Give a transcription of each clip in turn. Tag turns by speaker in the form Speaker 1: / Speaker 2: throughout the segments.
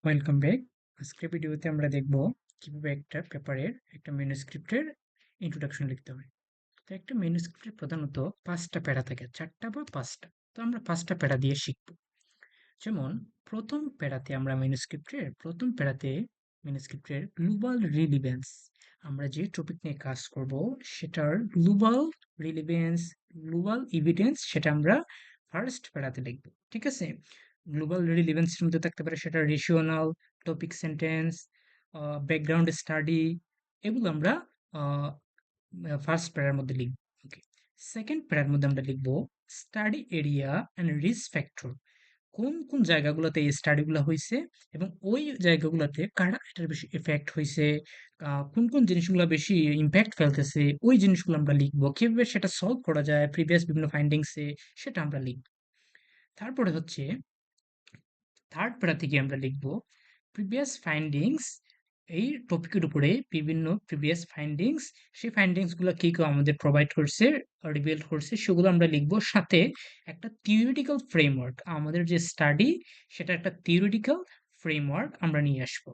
Speaker 1: Welcome back. আজকের ভিডিওতে আমরা দেখব কিভাবে একটা পেপারের একটা ম্যানুস্ক্রিপ্টের ইন্ট্রোডাকশন লিখতে হয়। তো একটা ম্যানুস্ক্রিপ্টের প্রধানত ৫টা প্যারা থাকে, ৪টা বা ৫টা। তো আমরা ৫টা প্যারা দিয়ে শিখব। যেমন প্রথম প্যারাতে ম্যানুস্ক্রিপ্টের গ্লোবাল রিলিভেন্স, আমরা যে টপিক নিয়ে কাজ করব সেটার গ্লোবাল রিলিভেন্স, গ্লোবাল এভিডেন্স সেটা আমরা ফার্স্ট প্যারাতে লিখব। ঠিক আছে? গ্লোবাল রিলিভেন্সের মধ্যে থাকতে পারে সেটা রেশিওনাল, টপিক সেন্টেন্স, ব্যাকগ্রাউন্ড স্টাডি, এগুলো আমরা ফার্স্ট প্যারার মধ্যে লিখব। ওকে, সেকেন্ড প্যারার মধ্যে আমরা লিখব study area and risk factor, কোন কোন জায়গাগুলোতে এই স্টাডিগুলো হয়েছে এবং ওই জায়গাগুলোতে কারা এটার বেশি এফেক্ট হয়েছে, কোন কোন জিনিসগুলো বেশি ইম্প্যাক্ট ফেলতেছে, ওই জিনিসগুলো আমরা লিখবো, কিভাবে সেটা সলভ করা যায় প্রিভিয়াস বিভিন্ন ফাইন্ডিংসে, সেটা আমরা লিখব। তারপরে হচ্ছে থার্ড প্যারা থেকে আমরা লিখব প্রিভিয়াস ফাইন্ডিংস, এই টপিকের উপরে বিভিন্ন প্রিভিয়াস ফাইন্ডিংস, সেই ফাইন্ডিংসগুলো কি কেউ আমাদের প্রোভাইড করছে, রিভিল করছে, সেগুলো আমরা লিখব। সাথে একটা থিওরিটিক্যাল ফ্রেমওয়ার্ক, আমাদের যে স্টাডি সেটা একটা থিওরিটিক্যাল ফ্রেমওয়ার্ক আমরা নিয়ে আসবো।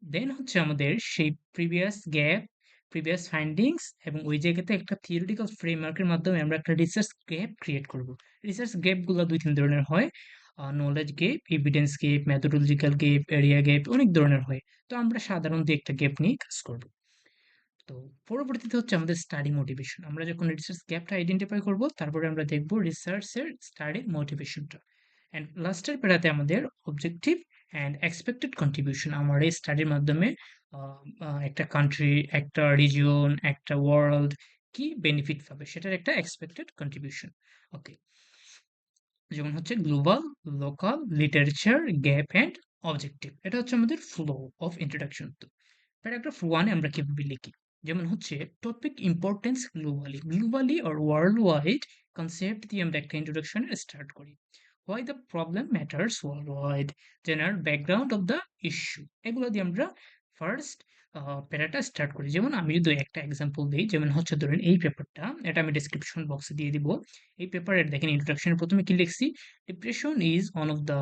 Speaker 1: দেন হচ্ছে আমাদের সেই প্রিভিয়াস ফাইন্ডিংস এবং ওই জায়গাতে একটা থিওরিটিক্যাল ফ্রেমওয়ার্কের মাধ্যমে আমরা একটা রিসার্চ গ্যাপ ক্রিয়েট করব। রিসার্চ গ্যাপগুলো ২-৩ ধরনের হয়। Knowledge gap, evidence gap, methodological gap, area gap, অনেক ধরনের হয়। তো আমরা সাধারণত একটা গ্যাপ নিয়ে কাজ করব। তো পরবর্তীতে হচ্ছে আমাদের স্টাডি মোটিভেশন। আমরা যখন রিসার্চ গ্যাপটা আইডেন্টিফাই করব, তারপরে আমরা দেখব রিসার্চের স্টাডি মোটিভেশনটা। অ্যান্ড লাস্টের প্যারাতে আমাদের অবজেক্টিভ অ্যান্ড এক্সপেক্টেড কন্ট্রিবিউশন, আমার এই স্টাডির মাধ্যমে একটা কান্ট্রি, একটা রিজিয়ন, একটা ওয়ার্ল্ড কি বেনিফিট পাবে সেটার একটা এক্সপেক্টেড কন্ট্রিবিউশন। ওকে, যেমন হচ্ছে global, local, literature, gap and objective. এটা হচ্ছে আমাদের ফ্লো অফ ইন্ট্রোডাকশন। তো প্যারাগ্রাফ 1-এ আমরা কিভাবে লিখি, যেমন হচ্ছে topic importance globally, globally or world wide concept দিয়ে আমরা একটা ইন্ট্রোডাকশন স্টার্ট করি। Why the problem matters world wide, general background of the issue, এগুলো দিয়ে আমরা ফার্স্ট প্যারাটা স্টার্ট করি। যেমন আমি যদি একটা এক্সাম্পল দিই, যেমন হচ্ছে ধরেন এই পেপারটা, এটা আমি ডেসক্রিপশন বক্সে দিয়ে দিব। এই পেপারের দেখেন ইন্ট্রোডাকশনের প্রথমে কি লিখছি, depression is one of the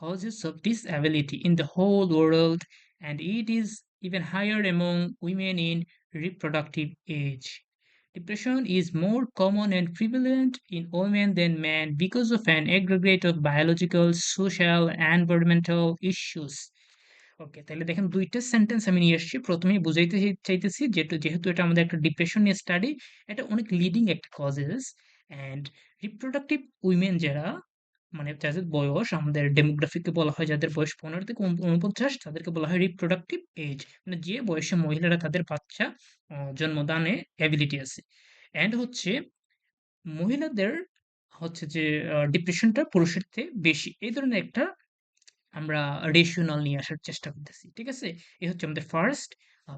Speaker 1: causes of disability in the whole world and it is even higher among women in reproductive age. Depression is more common and prevalent in women than men because of an aggregate of biological, social, and environmental issues. ওকে, তাহলে দেখেন ২টা sentence আমি নিয়ে এসেছি। প্রথমেই বুঝাইতে চাইতেছি যেহেতু এটা আমাদের একটা ডিপ্রেশন নিয়ে স্টাডি, এটা অনেক লিডিং একটা কজেস। অ্যান্ড রিপ্রোডাক্টিভ উইমেন যারা, মানে যাদের বয়স আমাদের ডেমোগ্রাফিকে বলা হয়, যাদের বয়স ১৫ থেকে ৪৯, তাদেরকে বলা হয় রিপ্রোডাক্টিভ এজ, মানে যে বয়সে মহিলারা তাদের বাচ্চা জন্মদানে অ্যাবিলিটি আছে। অ্যান্ড হচ্ছে মহিলাদের হচ্ছে যে ডিপ্রেশনটা পুরুষের থেকে বেশি, এই ধরনের একটা আমরা রেশিওনাল নিয়ে আসার চেষ্টা করতেছি। ঠিক আছে? এই হচ্ছে আমাদের ফার্স্ট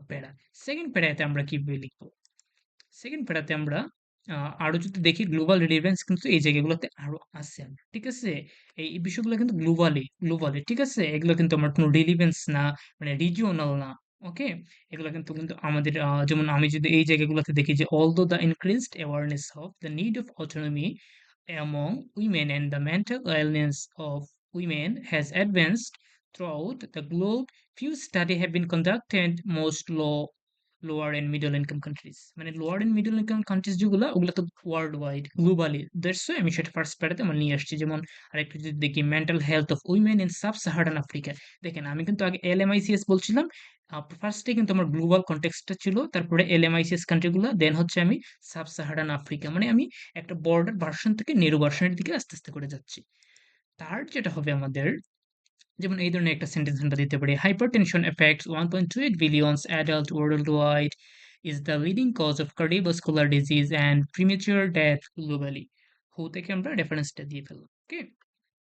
Speaker 1: প্যারা। সেকেন্ড প্যারাতে আমরা কিভাবে লিখবো? সেকেন্ড প্যারাতে আমরা আ আরো যদি দেখি গ্লোবাল রিলেভেন্স কিন্তু এই জায়গাগুলোতে আরো আছে। ঠিক আছে? এই বিষয়গুলো কিন্তু গ্লোবালি, ঠিক আছে? এগুলো কিন্তু আমার কোনো রিলেভেন্স না, মানে রিজিওনাল না। ওকে? এগুলো কিন্তু আমাদের যেমন আমি যদি এই জায়গাগুলোতে দেখি যে although the increased awareness of the need of autonomy among women and the mental illness of women has advanced throughout the globe, few studies have been conducted, most lower and middle income countries, মানে lower and middle income countries যেগুলো, ওগুলো তো world wide globally, that's why আমি সেটা first প্যারাতে আমার নিয়ে আসছি। যেমন আরেকটু যদি দেখি mental health of women in sub Saharan Africa, দেখেন আমি কিন্তু আগে এলএমআইসিএস বলছিলাম, ফার্স্টে কিন্তু আমার গ্লোবাল কনটেক্সটটা ছিল, তারপরে এলএমআইসিএস কান্ট্রিগুলো, দেন হচ্ছে আমি সাব সাহারান আফ্রিকা, মানে আমি একটা বর্ডার ভার্সন থেকে নেরো ভার্সনের দিকে আস্তে আস্তে করে যাচ্ছি। থার্ড যেটা হবে আমাদের, যেমন এই ধরনের একটা সেন্টেন্স আমরা দিতে পারি, hypertension effects 1.28 billions adult world wide, is the leading cause of cardiovascular disease and premature death globally. হু থেকে আমরা রেফারেন্সটা দিয়ে ফেললাম। ওকে,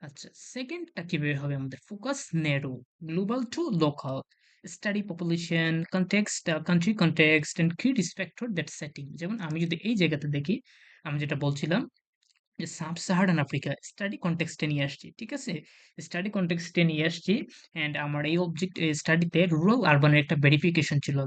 Speaker 1: আচ্ছা, সেকেন্ডটা কিভাবে হবে আমাদের, focus narrow, global to local, study population context, country context and key risk factor that setting. যেমন আমি যদি এই জায়গাতে দেখি, আমি যেটা বলছিলাম যে সাব-সাহারান আফ্রিকা স্টাডি কনটেক্সট এ নিয়ে আসছি। ঠিক আছে? স্টাডি কনটেক্সট এ নিয়ে আসছি অ্যান্ড আমার এই স্টাডিতে রুরাল আরবান এর একটা ভেরিফিকেশন ছিল।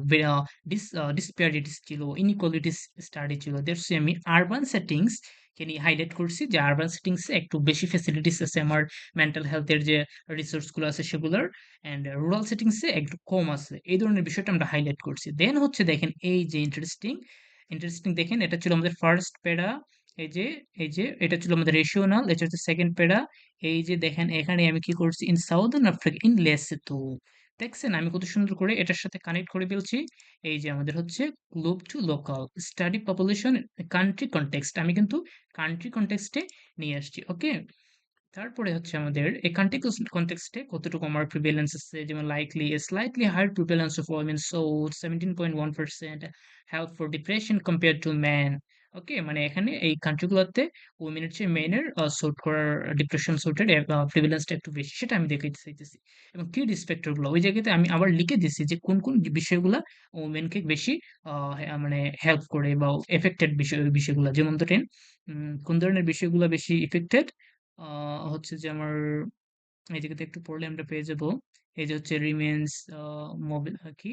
Speaker 1: ডিসপ্যারিটিস ছিল, ইনইকুয়ালিটিস স্টাডি ছিল। দ্যাটস ওয়াই আমি আরবান সেটিংস কে নিয়ে হাইলাইট করছি যে আরবান সেটিংস এ একটু বেশি ফ্যাসিলিটিস আছে আমার মেন্টাল হেলথ এর যে রিসোর্স গুলো আছে সেগুলোর অ্যান্ড রুরাল সেটিংস এ একটু কম আছে। এই ধরনের বিষয়টা আমরা হাইলাইট করছি। দেন হচ্ছে দেখেন এই যে ইন্টারেস্টিং দেখেন এটা ছিল আমাদের ফার্স্ট প্যারা এই যে এটা ছিল আমাদের রেশিওনাল, এটা হচ্ছে সেকেন্ড প্যারা। এই যে দেখেন এখানে আমি কি করছি in southern Africa in Lesotho. দেখছেন আমি কত সুন্দর করে এটার সাথে কানেক্ট করে ফেলছি। এই যে আমাদের হচ্ছে globe to local study population country context, আমি কিন্তু কান্ট্রি কনটেক্সটে নিয়ে আসছি। ওকে, তারপরে হচ্ছে আমাদের এই কনটেক্সটে কতটুকু আমার প্রিভ্যালেন্স আছে, যেমন likely slightly higher prevalence of women so 17.1% help for depression compare to man. Okay, মানে এখানে এই কান্ট্রিগুলোতে উইমেনের চেয়ে মেনের সুট করার ডিপ্রেশন সুটের প্রিভ্যালেন্সটা একটু বেশি, সেটা আমি দেখতে চাইতেছি। এবং কি রিস্পেক্টর গুলো ওই জায়গাতে আমি আবার লিখে দিছি যে কোন কোন বিষয়গুলো ওমেনকে বেশি মানে হেল্প করে বা এফেক্টেড বিষয়গুলো, যেমন ধরেন কোন ধরনের বিষয়গুলো বেশি ইফেক্টেড হচ্ছে যে আমার এই জায়গাতে একটু পড়লে আমরা পেয়ে যাব। এই যে হচ্ছে রিমেন্স মোবিল কি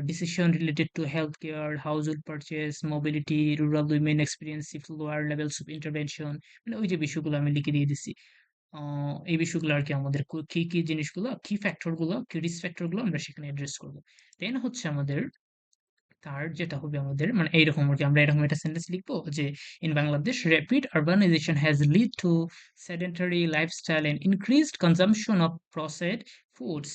Speaker 1: decision related to health care, household purchase, mobility, rural women experience lower levels of intervention, মানে ওই যে বিষয়গুলো আমি লিখে দিয়ে দিছি। এই বিষয়গুলো আর কি আমাদের কি কি জিনিসগুলো, কি ফ্যাক্টর গুলো, কি রিস্ক ফ্যাক্টর গুলো আমরা সেখানে অ্যাড্রেস করব। দেন হচ্ছে আমাদের তার যেটা হবে আমাদের মানে এইরকম আর কি, আমরা এরকম একটা সেন্টেন্স লিখবো যে in Bangladesh rapid urbanization has led to sedentary lifestyle and increased consumption of processed foods.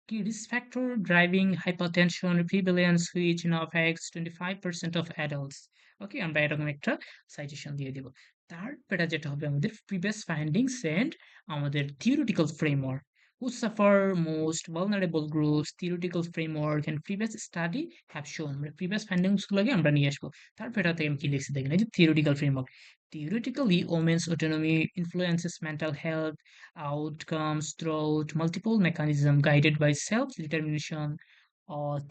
Speaker 1: Key risk factor driving hypertension prevalence which now affects 25% of adults. ওকে, আমরা এরকম একটা সাইটেশন দিয়ে দিব। তারপরে যেটা হবে আমাদের প্রিভিয়াস ফাইন্ডিংস এন্ড আমাদের theoretical framework, who suffer most vulnerable groups, theoretical framework and previous study have shown, মানে previous findings গুলোকে আমরা নিয়ে আসবো। তারপর এটাতে আমি কি লিখছি দেখেন, এই যে theoretical framework, theoretically women's autonomy influences mental health outcomes through multiple mechanisms guided by self-determination.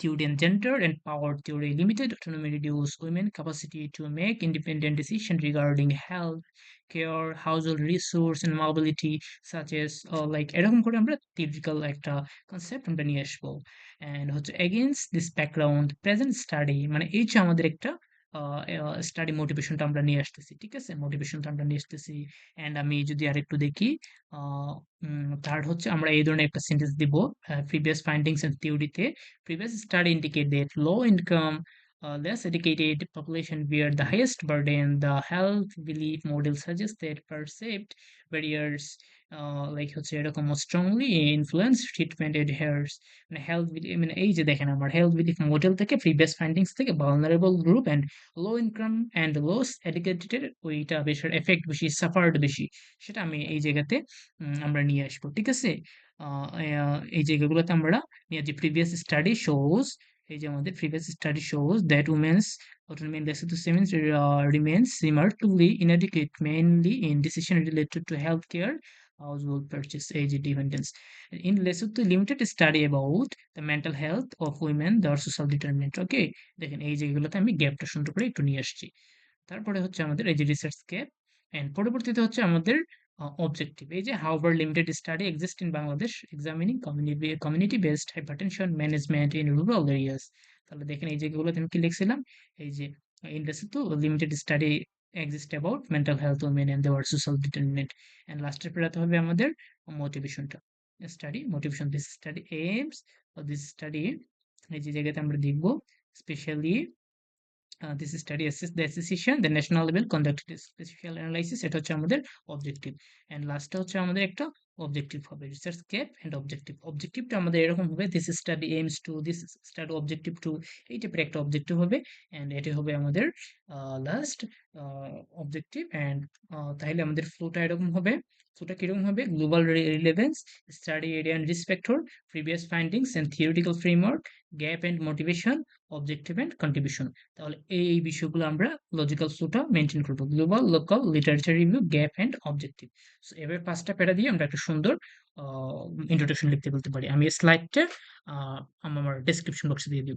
Speaker 1: Theory and gender and power theory, limited autonomy reduce women's capacity to make independent decisions regarding health, care, household resource and mobility, such as like এরকম করে আমরা theoretical একটা concept আমরা নিয়ে আসবো। and হচ্ছে against this background present study, মানে এই যে আমাদের একটা স্টাডি মোটিভেশনটা আমরা নিয়ে আসতেছি। ঠিক আছে, মোটিভেশনটা আমরা নিয়ে আসতেছি। অ্যান্ড আমি যদি আরেকটু দেখি থার্ড হচ্ছে আমরা এই ধরনের একটা সেন্টেন্স দিব প্রিভিয়াস ফাইন্ডিংস এন্ড থিওরিতে previous study indicate that low income, less educated population bear the highest burden. The health belief model suggests that perceived barriers like হচ্ছে এরকম strongly influence treatment adherence. মানে হেলথ বিলিফ মানে এই যে দেখেন আমার health belief model থেকে previous findings থেকে vulnerable group and low income and low educated ওইটা বেশি এফেক্ট বেশি সাফার্ড বেশি, সেটা আমি এই জায়গাতে আমরা নিয়ে আসবো। ঠিক আছে, এই জায়গাগুলোতে আমরা নিয়ে যে প্রিভিয়াস স্টাডি শোজ, এই যে আমাদের previous study shows that women's autonomy in Lesotho remains remarkably inadequate, mainly in decision related to healthcare, household purchase, age dependence. In Lesotho, limited study about the mental health of women, their social determinant. Okay, দেখেন এই জায়গাগুলোতে আমি গ্যাপটা সুন্দর করে একটু নিয়ে আসছি। তারপরে হচ্ছে আমাদের এই যে রিসার্চ গ্যাপ এন্ড পরবর্তীতে হচ্ছে আমাদের অবজেক্টিভ, এই যে however limited study exist in Bangladesh examining community based hypertension management in rural areas. তাহলে দেখেন এই জায়গাগুলোতে আমি কি লিখছিলাম, এই যে ইন্ডাস্ট্রি তো limited study exist about mental health women and their social determinant. And লাস্টের পেরাতে হবে আমাদের মোটিভেশনটা, study motivation this study aims this study, এই যে জায়গাতে আমরা দেখবো specially this study assess the association the national level conducted a special analysis, এটা হচ্ছে আমাদের অবজেক্টিভ। এন্ড লাস্টে হচ্ছে আমাদের একটা অবজেক্টিভ হবে রিসার্চ গ্যাপ এন্ড অবজেক্টিভ। অবজেক্টিভটা আমাদের এরকম হবে this study aims to, this study objective to, এই টাইপের একটা অবজেক্টিভ হবে। এন্ড এটা হবে আমাদের লাস্ট অবজেক্টিভ। এন্ড তাহলে আমাদের ফ্লোটা এরকম হবে। ফ্লোটা কিরকম হবে, global relevance, study area and risk factor, previous findings and theoretical framework, gap and motivation, objective and contribution. তাহলে এই বিষয়গুলো আমরা লজিক্যাল ফ্লোটা মেনটেন করবো, global, local, literature review, gap and objective. So এবার পাঁচটা প্যারা দিয়ে আমরা একটা সুন্দর ইন্ট্রোডাকশন লিখতে বলতে পারি। আমি এই স্লাইডটা আমার ডেসক্রিপশন বক্সে দিয়ে দিব।